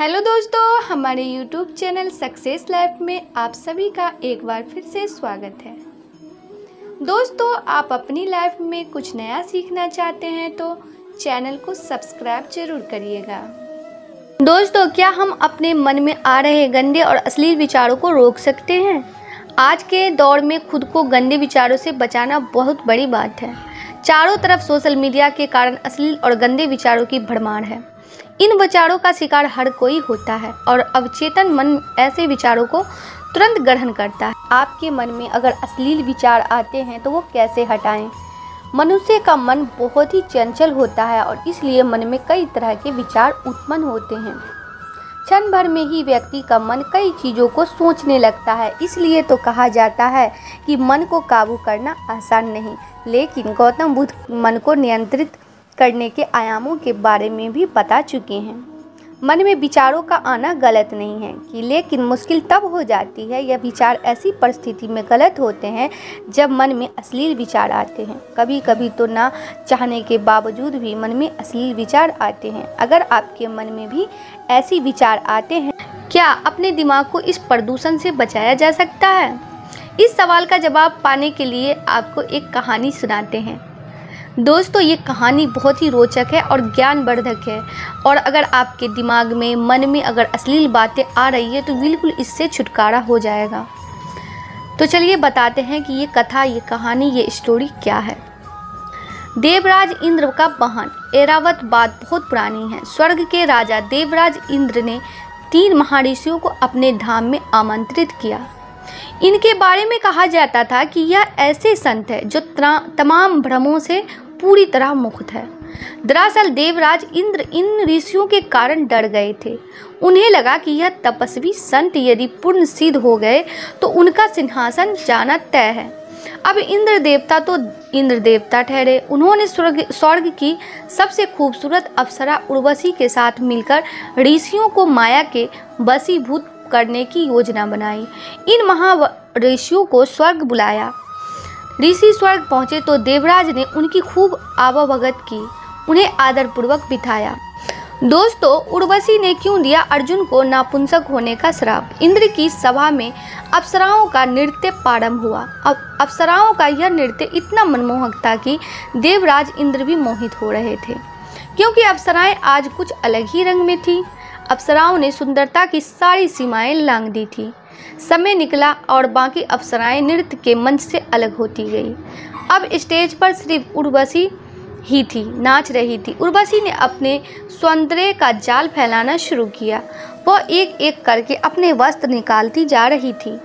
Hello दोस्तों, हमारे YouTube channel success life में आप सभी का एक बार फिर से स्वागत है। दोस्तों, आप अपनी लाइफ में कुछ नया सीखना चाहते हैं तो चैनल को सब्सक्राइब जरूर करिएगा। दोस्तों, क्या हम अपने मन में आ रहे गंदे और अश्लील विचारों को रोक सकते हैं? आज के दौर में खुद को गंदे विचारों से बचाना बहुत बड़ी बात है। चारों तरफ सोशल मीडिया के कारण अश्लील और गंदे विचारों की भरमार है। इन विचारों का शिकार हर कोई होता है और अवचेतन मन ऐसे विचारों को तुरंत ग्रहण करता है। आपके मन में अगर अश्लील विचार आते हैं तो वो कैसे हटाएं? मनुष्य का मन बहुत ही चंचल होता है और इसलिए मन में कई तरह के विचार उत्पन्न होते हैं। क्षण भर में ही व्यक्ति का मन कई चीज़ों को सोचने लगता है। इसलिए तो कहा जाता है कि मन को काबू करना आसान नहीं, लेकिन गौतम बुद्ध मन को नियंत्रित करने के आयामों के बारे में भी बता चुके हैं। मन में विचारों का आना गलत नहीं है कि लेकिन मुश्किल तब हो जाती है। यह विचार ऐसी परिस्थिति में गलत होते हैं जब मन में अश्लील विचार आते हैं। कभी कभी तो ना चाहने के बावजूद भी मन में अश्लील विचार आते हैं। अगर आपके मन में भी ऐसी विचार आते हैं, क्या अपने दिमाग को इस प्रदूषण से बचाया जा सकता है? इस सवाल का जवाब पाने के लिए आपको एक कहानी सुनाते हैं। दोस्तों, ये कहानी बहुत ही रोचक है और ज्ञानवर्धक है और अगर आपके दिमाग में मन में अगर अश्लील बातें आ रही है तो बिल्कुल इससे छुटकारा हो जाएगा। तो चलिए बताते हैं कि ये कथा, ये कहानी, ये स्टोरी क्या है। देवराज इंद्र का वाहन ऐरावत बात बहुत पुरानी है। स्वर्ग के राजा देवराज इंद्र ने 3 महर्षियों को अपने धाम में आमंत्रित किया। इनके बारे में कहा जाता था कि यह ऐसे संत है जो तमाम भ्रमों से पूरी तरह मुक्त है। दरअसल देवराज इंद्र इन ऋषियों के कारण डर गए थे। उन्हें लगा कि यह तपस्वी संत यदि पूर्ण सिद्ध हो गए तो उनका सिंहासन जाना तय है। अब इंद्र देवता तो इंद्र देवता ठहरे। उन्होंने स्वर्ग की सबसे खूबसूरत अप्सरा उर्वशी के साथ मिलकर ऋषियों को माया के वशीभूत करने की योजना बनाई। इन महर्षियों को स्वर्ग बुलाया। ऋषि स्वर्ग पहुंचे तो देवराज ने उनकी खूब आवभगत की, उन्हें आदरपूर्वक बिठाया। दोस्तों, उर्वशी ने क्यों दिया अर्जुन को नापुंसक होने का श्राप? इंद्र की सभा में अप्सराओं का नृत्य प्रारंभ हुआ। अब अप्सराओं का यह नृत्य इतना मनमोहक था कि देवराज इंद्र भी मोहित हो रहे थे, क्योंकि अप्सराएं आज कुछ अलग ही रंग में थी। अप्सराओं ने सुंदरता की सारी सीमाएं लांघ दी थी। समय निकला और बाकी अप्सराएं नृत्य के मंच से अलग होती गई। अब स्टेज पर सिर्फ उर्वशी ही थी, नाच रही थी। उर्वशी ने अपने सौंदर्य का जाल फैलाना शुरू किया। वह एक एक करके अपने वस्त्र निकालती जा रही थी।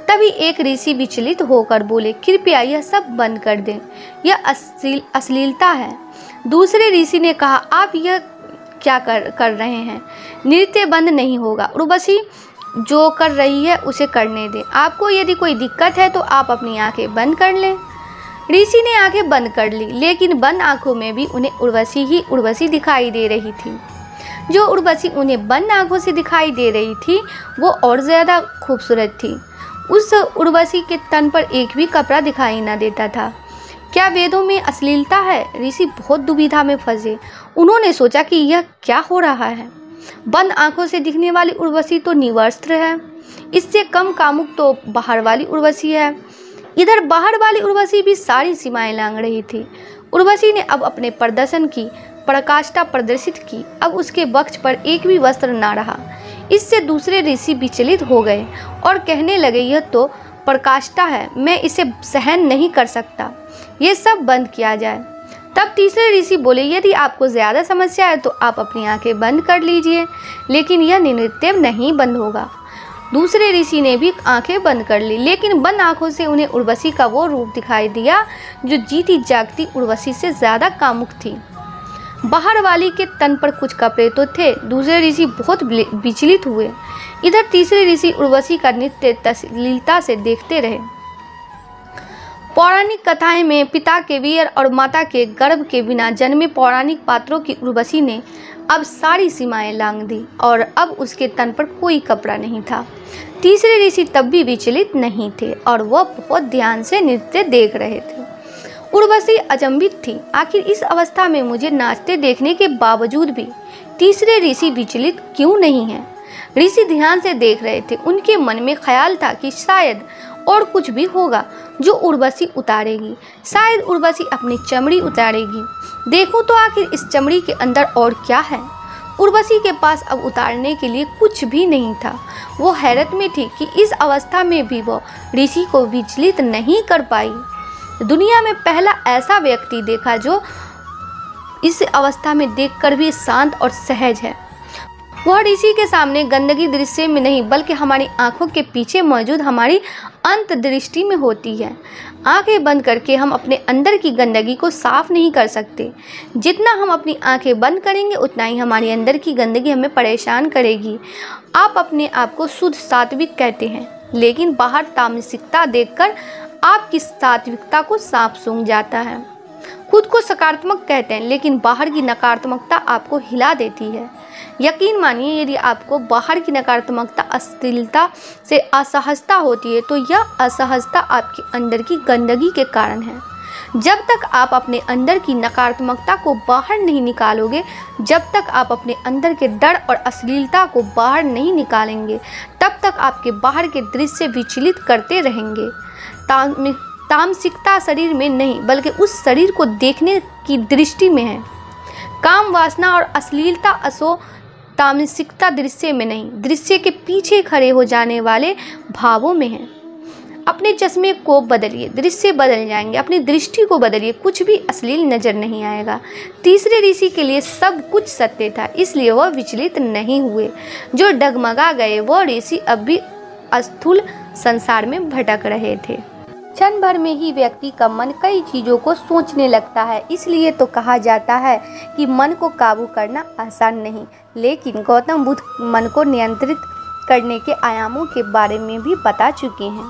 तभी एक ऋषि विचलित होकर बोले, कृपया यह सब बंद कर दें, यह अश्लीलता है। दूसरे ऋषि ने कहा, आप यह क्या कर रहे हैं? नृत्य बंद नहीं होगा। उर्वशी जो कर रही है उसे करने दें। आपको यदि कोई दिक्कत है तो आप अपनी आंखें बंद कर लें। ऋषि ने आंखें बंद कर ली, लेकिन बंद आंखों में भी उन्हें उर्वशी ही उर्वशी दिखाई दे रही थी। जो उर्वशी उन्हें बंद आंखों से दिखाई दे रही थी वो और ज़्यादा खूबसूरत थी। उस उर्वशी के तन पर एक भी कपड़ा दिखाई न देता था। क्या वेदों में अश्लीलता है? ऋषि बहुत दुविधा में फंसे। उन्होंने सोचा कि यह क्या हो रहा है। बंद आंखों से दिखने वाली उर्वशी तो निवस्त्र है, इससे कम कामुक तो बाहर वाली उर्वशी है। इधर बाहर वाली उर्वशी भी सारी सीमाएं लांघ रही थी। उर्वशी ने अब अपने प्रदर्शन की पराकाष्ठा प्रदर्शित की। अब उसके वक्ष पर एक भी वस्त्र ना रहा। इससे दूसरे ऋषि विचलित हो गए और कहने लगे, यह तो पराकाष्ठा है, मैं इसे सहन नहीं कर सकता, ये सब बंद किया जाए। तब तीसरे ऋषि बोले, यदि आपको ज़्यादा समस्या है तो आप अपनी आंखें बंद कर लीजिए, लेकिन यह नृत्य नहीं बंद होगा। दूसरे ऋषि ने भी आंखें बंद कर ली, लेकिन बंद आंखों से उन्हें उर्वशी का वो रूप दिखाई दिया जो जीती जागती उर्वशी से ज़्यादा कामुक थी। बाहर वाली के तन पर कुछ कपड़े तो थे। दूसरे ऋषि बहुत विचलित हुए। इधर तीसरे ऋषि उर्वशी का नृत्य अश्लीलता से देखते रहे। पौराणिक कथाएं में पिता के वीर और माता के गर्भ के बिना जन्मे पौराणिक पात्रों की उर्वशी ने अब सारी सीमाएं लांघ दी और अब उसके तन पर कोई कपड़ा नहीं था। तीसरे ऋषि तब भी विचलित नहीं थे और वह बहुत ध्यान से नृत्य देख रहे थे। उर्वशी अचंभित थी। आखिर इस अवस्था में मुझे नाचते देखने के बावजूद भी तीसरे ऋषि विचलित क्यों नहीं हैं? ऋषि ध्यान से देख रहे थे। उनके मन में ख्याल था कि शायद और कुछ भी होगा जो उर्वशी उतारेगी। शायद उर्वशी अपनी चमड़ी उतारेगी। देखूं तो आखिर इस चमड़ी के अंदर और क्या है। उर्वशी के पास अब उतारने के लिए कुछ भी नहीं था। वो हैरत में थी कि इस अवस्था में भी वो ऋषि को विचलित नहीं कर पाई। दुनिया में पहला ऐसा व्यक्ति देखा जो इस अवस्था में देखकर भी शांत और सहज है। वह ऋषि के सामने गंदगी दृश्य में नहीं बल्कि हमारी आंखों के पीछे मौजूद हमारी अंतर्दृष्टि में होती है। आंखें बंद करके हम अपने अंदर की गंदगी को साफ नहीं कर सकते। जितना हम अपनी आंखें बंद करेंगे उतना ही हमारी अंदर की गंदगी हमें परेशान करेगी। आप अपने आप को शुद्ध सात्विक कहते हैं, लेकिन बाहर तामसिकता देखकर आपकी सात्विकता को सांप सूंघ जाता है। खुद को सकारात्मक कहते हैं, लेकिन बाहर की नकारात्मकता आपको हिला देती है। यकीन मानिए, यदि आपको बाहर की नकारात्मकता अश्लीलता से असहजता होती है तो यह असहजता आपके अंदर की गंदगी के कारण है। जब तक आप अपने अंदर की नकारात्मकता को बाहर नहीं निकालोगे, जब तक आप अपने अंदर के डर और अश्लीलता को बाहर नहीं निकालेंगे, तब तक आपके बाहर के दृश्य विचलित करते रहेंगे। तामसिकता शरीर में नहीं बल्कि उस शरीर को देखने की दृष्टि में है। काम वासना और अश्लीलता असो तामसिकता दृश्य में नहीं, दृश्य के पीछे खड़े हो जाने वाले भावों में है। अपने चश्मे को बदलिए, दृश्य बदल जाएंगे। अपनी दृष्टि को बदलिए, कुछ भी अश्लील नजर नहीं आएगा। तीसरे ऋषि के लिए सब कुछ सत्य था, इसलिए वह विचलित नहीं हुए। जो डगमगा गए वह ऋषि अब भी स्थूल संसार में भटक रहे थे। क्षण भर में ही व्यक्ति का मन कई चीज़ों को सोचने लगता है। इसलिए तो कहा जाता है कि मन को काबू करना आसान नहीं, लेकिन गौतम बुद्ध मन को नियंत्रित करने के आयामों के बारे में भी बता चुके हैं।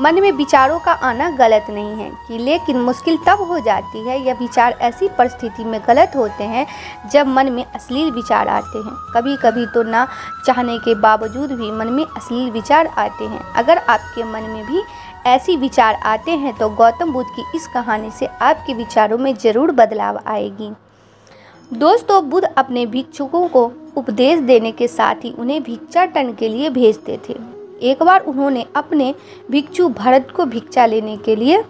मन में विचारों का आना गलत नहीं है कि, लेकिन मुश्किल तब हो जाती है यह विचार ऐसी परिस्थिति में गलत होते हैं जब मन में अश्लील विचार आते हैं। कभी कभी तो ना चाहने के बावजूद भी मन में अश्लील विचार आते हैं। अगर आपके मन में भी ऐसी विचार आते हैं तो गौतम बुद्ध की इस कहानी से आपके विचारों में जरूर बदलाव आएगी। दोस्तों, बुद्ध अपने भिक्षुकों को उपदेश देने के साथ ही उन्हें भिक्षाटन के लिए भेजते थे। एक बार उन्होंने अपने भिक्षु भरत को भिक्षा लेने के लिए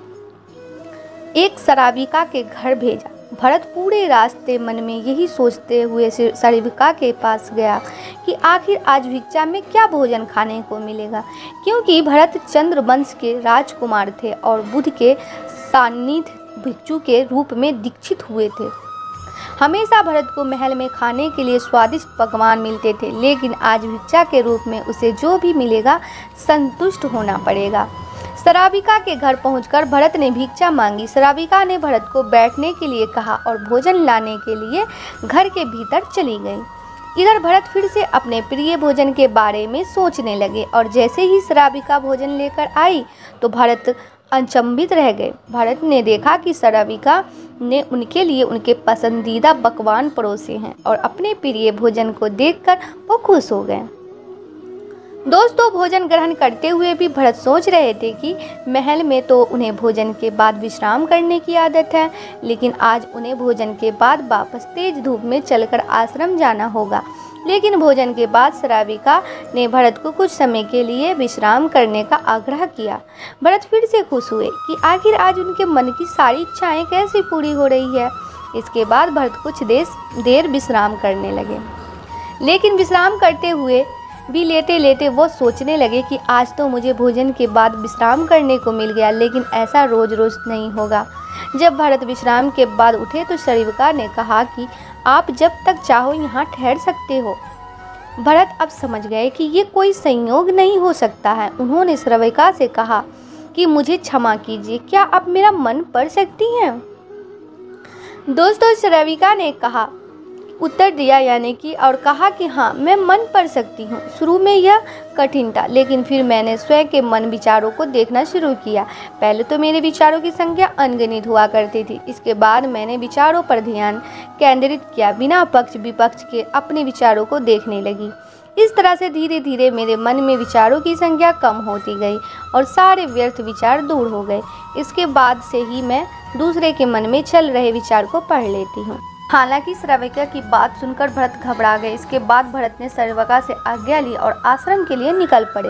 एक शराबिका के घर भेजा। भरत पूरे रास्ते मन में यही सोचते हुए शराबिका के पास गया कि आखिर आज भिक्षा में क्या भोजन खाने को मिलेगा, क्योंकि भरत चंद्रवंश के राजकुमार थे और बुद्ध के सान्निध्य भिक्षु के रूप में दीक्षित हुए थे। हमेशा भरत को महल में खाने के लिए स्वादिष्ट पकवान मिलते थे, लेकिन आज भिक्षा के रूप में उसे जो भी मिलेगा संतुष्ट होना पड़ेगा। शराबिका के घर पहुंचकर भरत ने भिक्षा मांगी। शराबिका ने भरत को बैठने के लिए कहा और भोजन लाने के लिए घर के भीतर चली गई। इधर भरत फिर से अपने प्रिय भोजन के बारे में सोचने लगे और जैसे ही शराबिका भोजन लेकर आई तो भरत अचंभित रह गए। भरत ने देखा कि शराबिका ने उनके लिए उनके पसंदीदा पकवान परोसे हैं और अपने प्रिय भोजन को देखकर वो खुश हो गए। दोस्तों, भोजन ग्रहण करते हुए भी भरत सोच रहे थे कि महल में तो उन्हें भोजन के बाद विश्राम करने की आदत है, लेकिन आज उन्हें भोजन के बाद वापस तेज धूप में चलकर आश्रम जाना होगा। लेकिन भोजन के बाद शराबिका ने भरत को कुछ समय के लिए विश्राम करने का आग्रह किया। भरत फिर से खुश हुए कि आखिर आज उनके मन की सारी इच्छाएं कैसे पूरी हो रही है। इसके बाद भरत कुछ देर विश्राम करने लगे, लेकिन विश्राम करते हुए भी लेटे लेटे वो सोचने लगे कि आज तो मुझे भोजन के बाद विश्राम करने को मिल गया, लेकिन ऐसा रोज रोज नहीं होगा। जब भरत विश्राम के बाद उठे तो शराबिका ने कहा कि आप जब तक चाहो यहाँ ठहर सकते हो। भरत अब समझ गए कि ये कोई संयोग नहीं हो सकता है। उन्होंने शराबिका से कहा कि मुझे क्षमा कीजिए, क्या आप मेरा मन पढ़ सकती हैं? दोस्तों, शराबिका ने कहा उत्तर दिया यानी कि और कहा कि हाँ, मैं मन पढ़ सकती हूँ। शुरू में यह कठिन था, लेकिन फिर मैंने स्वयं के मन विचारों को देखना शुरू किया। पहले तो मेरे विचारों की संख्या अनगिनत हुआ करती थी। इसके बाद मैंने विचारों पर ध्यान केंद्रित किया, बिना पक्ष विपक्ष के अपने विचारों को देखने लगी। इस तरह से धीरे धीरे मेरे मन में विचारों की संख्या कम होती गई और सारे व्यर्थ विचार दूर हो गए। इसके बाद से ही मैं दूसरे के मन में चल रहे विचार को पढ़ लेती हूँ। हालांकि श्राविका की बात सुनकर भरत घबरा गए। इसके बाद भरत ने श्राविका से आज्ञा ली और आश्रम के लिए निकल पड़े।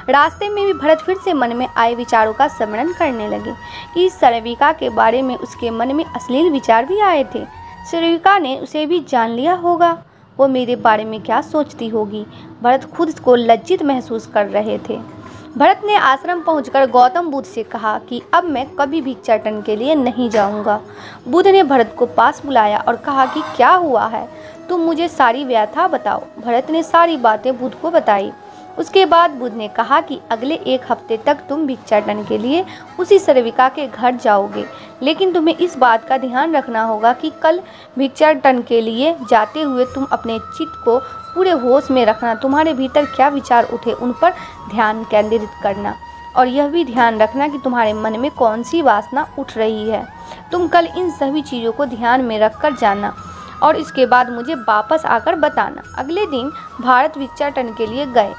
रास्ते में भी भरत फिर से मन में आए विचारों का स्मरण करने लगे कि श्राविका के बारे में उसके मन में अश्लील विचार भी आए थे। श्राविका ने उसे भी जान लिया होगा, वो मेरे बारे में क्या सोचती होगी। भरत खुद को लज्जित महसूस कर रहे थे। भरत ने आश्रम पहुंचकर गौतम बुद्ध से कहा कि अब मैं कभी भिक्षाटन के लिए नहीं जाऊंगा। बुद्ध ने भरत को पास बुलाया और कहा कि क्या हुआ है, तुम मुझे सारी व्यथा बताओ। भरत ने सारी बातें बुद्ध को बताई। उसके बाद बुद्ध ने कहा कि अगले 1 हफ्ते तक तुम भिक्षाटन के लिए उसी श्राविका के घर जाओगे, लेकिन तुम्हें इस बात का ध्यान रखना होगा कि कल भिक्षाटन के लिए जाते हुए तुम अपने चित्त को पूरे होश में रखना। तुम्हारे भीतर क्या विचार उठे उन पर ध्यान केंद्रित करना, और यह भी ध्यान रखना कि तुम्हारे मन में कौन सी वासना उठ रही है। तुम कल इन सभी चीज़ों को ध्यान में रख कर जाना और इसके बाद मुझे वापस आकर बताना। अगले दिन भारत भिक्षाटन के लिए गए।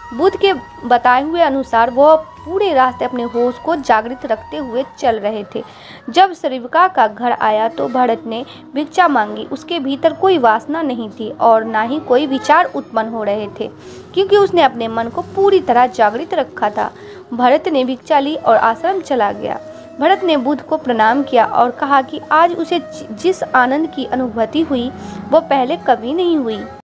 बुद्ध के बताए हुए अनुसार वह पूरे रास्ते अपने होश को जागृत रखते हुए चल रहे थे। जब श्राविका का घर आया तो भरत ने भिक्षा मांगी। उसके भीतर कोई वासना नहीं थी और ना ही कोई विचार उत्पन्न हो रहे थे, क्योंकि उसने अपने मन को पूरी तरह जागृत रखा था। भरत ने भिक्षा ली और आश्रम चला गया। भरत ने बुद्ध को प्रणाम किया और कहा कि आज उसे जिस आनंद की अनुभूति हुई वह पहले कभी नहीं हुई।